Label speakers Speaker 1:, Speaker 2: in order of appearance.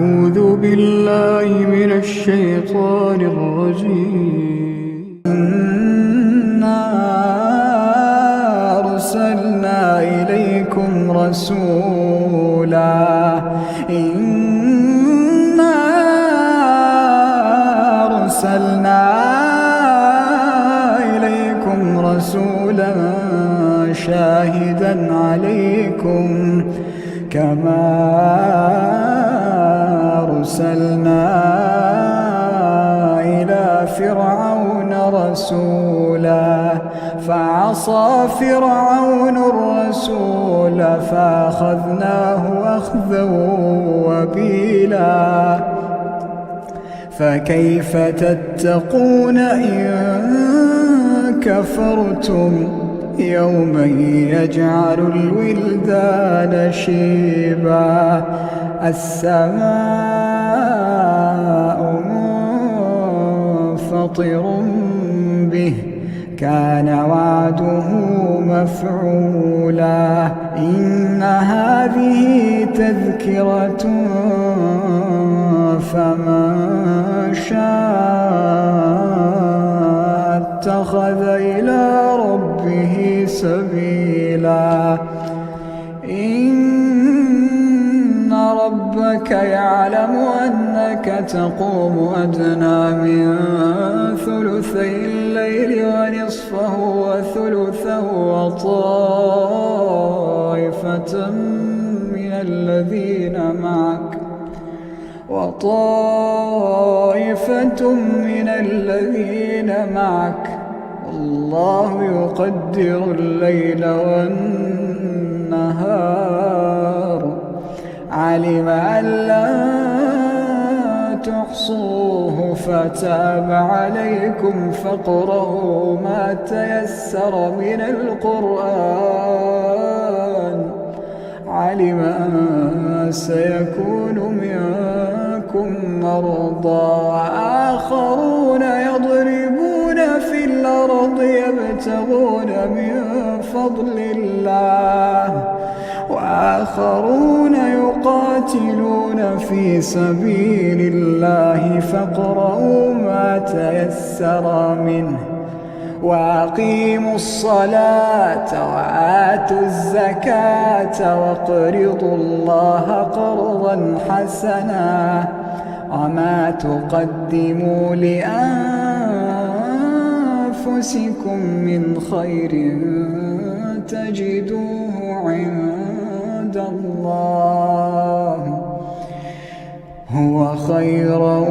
Speaker 1: أعوذ بالله من الشيطان الرجيم. إنا أرسلنا إليكم رسولا شاهدا عليكم كما أرسلنا إلى فرعون رسولا فعصى فرعون الرسول فأخذناه أخذا وبيلا فكيف تتقون إن كفرتم يوما يجعل الولدان شيبا السماء منفطر به كان وعده مفعولا إن هذه تذكرة فمن شاء اتخذ إلى ربه سبيلا إن ربك يعلم أنك تقوم أدنى من ثلثي الليل ونصفه وثلثه وطائفة من الذين معك الله يقدر الليل والنهار علم أن لا تحصوه فتاب عليكم فاقرؤوا ما تيسر من القرآن علم أن سيكون منكم مرضى وآخرون يضربون في الأرض يبتغون من فضل الله وآخرون يقاتلون في سبيل الله فاقرؤوا ما تيسر منه وأقيموا الصلاة وآتوا الزكاة واقرضوا الله قرضا حسنا وما تقدموا لأنفسكم من خير تجدوه عند الله هو خيرا